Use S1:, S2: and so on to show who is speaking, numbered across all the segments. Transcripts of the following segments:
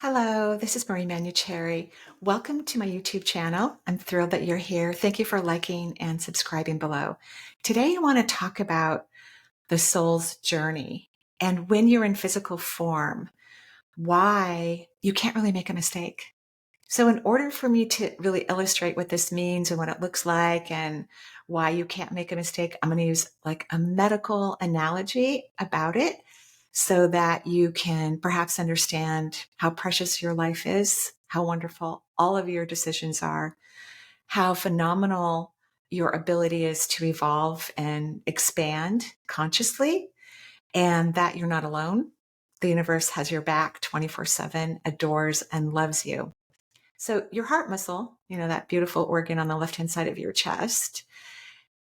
S1: Hello, this is Marie Manucherry. Welcome to my YouTube channel. I'm thrilled that you're here. Thank you for liking and subscribing below. Today, I want to talk about the soul's journey and when you're in physical form, why you can't really make a mistake. So in order for me to really illustrate what this means and what it looks like and why you can't make a mistake, I'm going to use like a medical analogy about it so that you can perhaps understand how precious your life is, how wonderful all of your decisions are, how phenomenal your ability is to evolve and expand consciously, and that you're not alone. The universe has your back 24/7, adores and loves you. So your heart muscle, that beautiful organ on the left-hand side of your chest,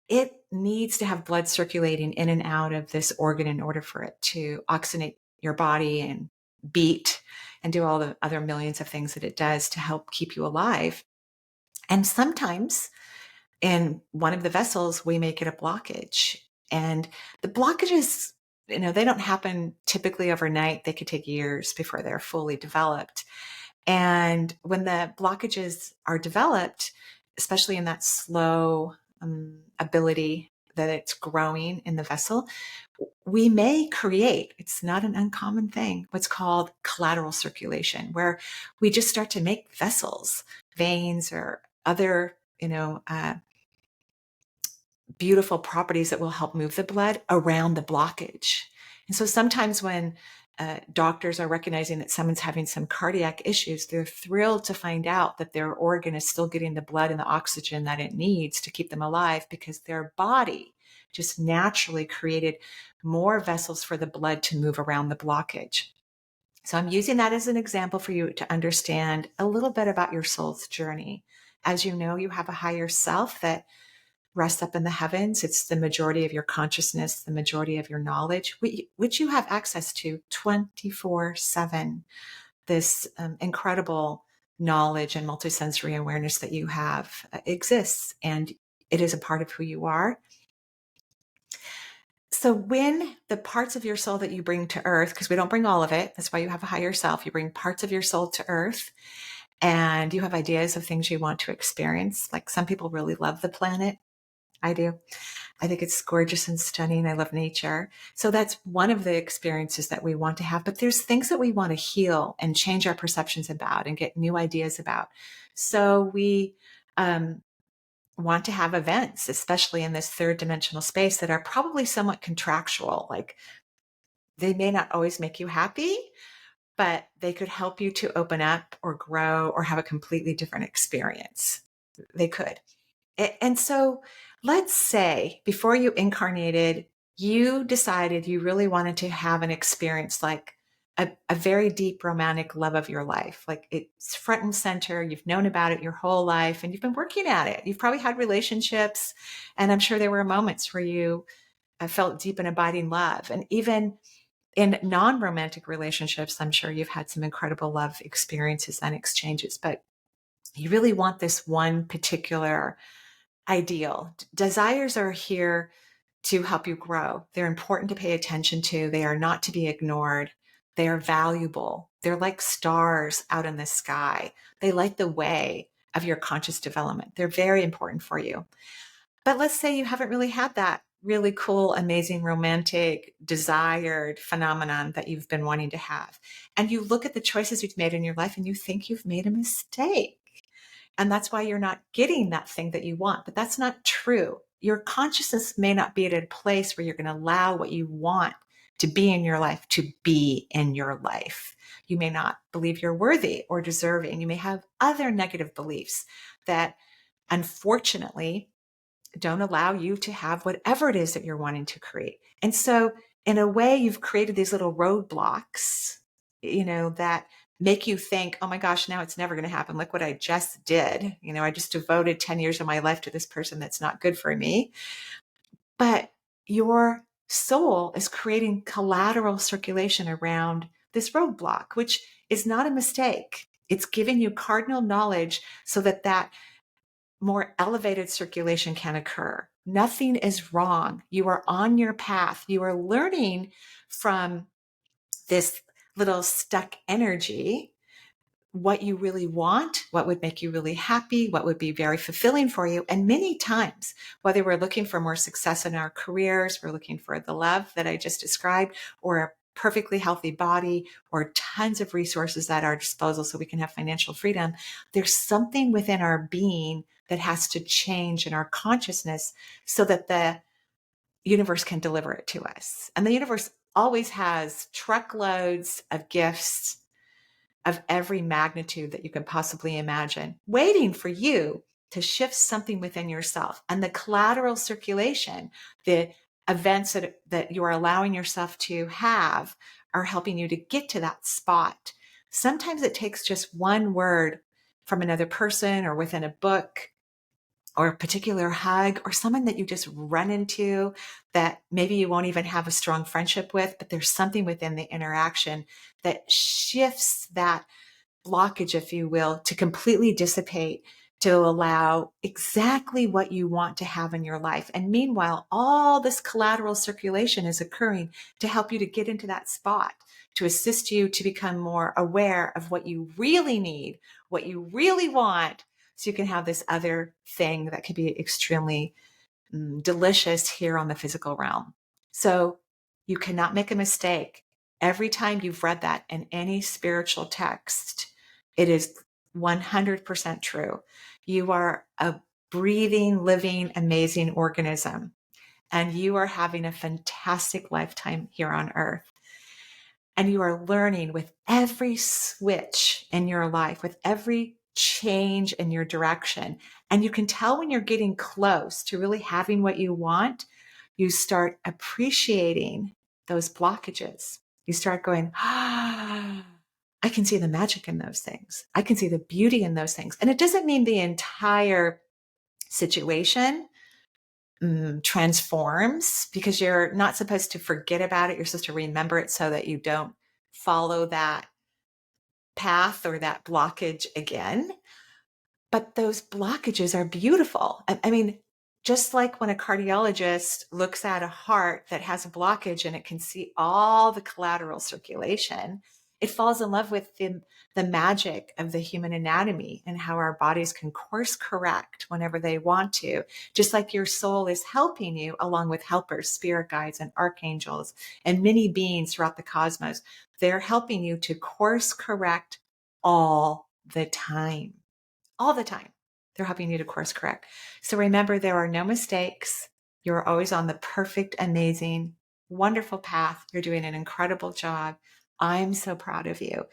S1: it needs to have blood circulating in and out of this organ in order for it to oxygenate your body and beat and do all the other millions of things that it does to help keep you alive. And sometimes in one of the vessels, we may get a blockage. And the blockages, they don't happen typically overnight. They could take years before they're fully developed. And when the blockages are developed, especially in that slow ability that it's growing in the vessel, we may create, it's not an uncommon thing, what's called collateral circulation, where we just start to make vessels, veins, or other, beautiful properties that will help move the blood around the blockage. And so sometimes when doctors are recognizing that someone's having some cardiac issues, they're thrilled to find out that their organ is still getting the blood and the oxygen that it needs to keep them alive because their body just naturally created more vessels for the blood to move around the blockage. So I'm using that as an example for you to understand a little bit about your soul's journey. As you know, you have a higher self that rests up in the heavens. It's the majority of your consciousness, the majority of your knowledge, which you have access to 24/7. This incredible knowledge and multisensory awareness that you have exists, and it is a part of who you are. So when the parts of your soul that you bring to earth, because we don't bring all of it, that's why you have a higher self, you bring parts of your soul to earth, and you have ideas of things you want to experience. Like some people really love the planet. I do. I think it's gorgeous and stunning. I love nature. So that's one of the experiences that we want to have. But there's things that we want to heal and change our perceptions about and get new ideas about. So we want to have events, especially in this third dimensional space, that are probably somewhat contractual. Like they may not always make you happy, but they could help you to open up or grow or have a completely different experience. They could. And so let's say before you incarnated, you decided you really wanted to have an experience like a very deep romantic love of your life. Like it's front and center. You've known about it your whole life and you've been working at it. You've probably had relationships. And I'm sure there were moments where you felt deep and abiding love. And even in non-romantic relationships, I'm sure you've had some incredible love experiences and exchanges, but you really want this one particular ideal. Desires are here to help you grow. They're important to pay attention to. They are not to be ignored. They are valuable. They're like stars out in the sky. They light the way of your conscious development. They're very important for you. But let's say you haven't really had that really cool, amazing, romantic, desired phenomenon that you've been wanting to have. And you look at the choices you've made in your life and you think you've made a mistake. And that's why you're not getting that thing that you want. But that's not true. Your consciousness may not be at a place where you're going to allow what you want to be in your life to be in your life. You may not believe you're worthy or deserving. You may have other negative beliefs that unfortunately don't allow you to have whatever it is that you're wanting to create. And so in a way, you've created these little roadblocks, that make you think, oh my gosh, now it's never going to happen. Look what I just did. I just devoted 10 years of my life to this person that's not good for me. But your soul is creating collateral circulation around this roadblock, which is not a mistake. It's giving you cardinal knowledge so that more elevated circulation can occur. Nothing is wrong. You are on your path. You are learning from this little stuck energy what you really want, what would make you really happy, what would be very fulfilling for you. And many times, whether we're looking for more success in our careers, we're looking for the love that I just described, or a perfectly healthy body, or tons of resources at our disposal so we can have financial freedom, there's something within our being that has to change in our consciousness so that the universe can deliver it to us. And the universe always has truckloads of gifts of every magnitude that you can possibly imagine, waiting for you to shift something within yourself. And the collateral circulation, the events that you are allowing yourself to have, are helping you to get to that spot. Sometimes it takes just one word from another person or within a book or a particular hug or someone that you just run into that maybe you won't even have a strong friendship with, but there's something within the interaction that shifts that blockage, if you will, to completely dissipate, to allow exactly what you want to have in your life. And meanwhile, all this collateral circulation is occurring to help you to get into that spot, to assist you to become more aware of what you really need, what you really want, so you can have this other thing that could be extremely delicious here on the physical realm. So you cannot make a mistake. Every time you've read that in any spiritual text, it is 100% true. You are a breathing, living, amazing organism, and you are having a fantastic lifetime here on earth. And you are learning with every switch in your life, with every change in your direction. And you can tell when you're getting close to really having what you want, you start appreciating those blockages. You start going, I can see the magic in those things. I can see the beauty in those things. And it doesn't mean the entire situation transforms, because you're not supposed to forget about it. You're supposed to remember it so that you don't follow that path or that blockage again. But those blockages are beautiful. I mean, just like when a cardiologist looks at a heart that has a blockage and it can see all the collateral circulation, it falls in love with the magic of the human anatomy and how our bodies can course correct whenever they want to. Just like your soul is helping you, along with helpers, spirit guides, and archangels, and many beings throughout the cosmos. They're helping you to course correct all the time. All the time. They're helping you to course correct. So remember, there are no mistakes. You're always on the perfect, amazing, wonderful path. You're doing an incredible job. I'm so proud of you.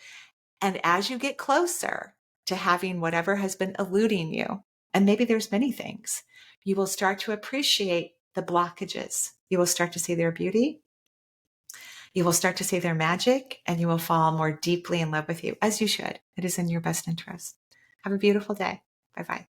S1: And as you get closer to having whatever has been eluding you, and maybe there's many things, you will start to appreciate the blockages. You will start to see their beauty. You will start to see their magic, and you will fall more deeply in love with you, as you should. It is in your best interest. Have a beautiful day. Bye-bye.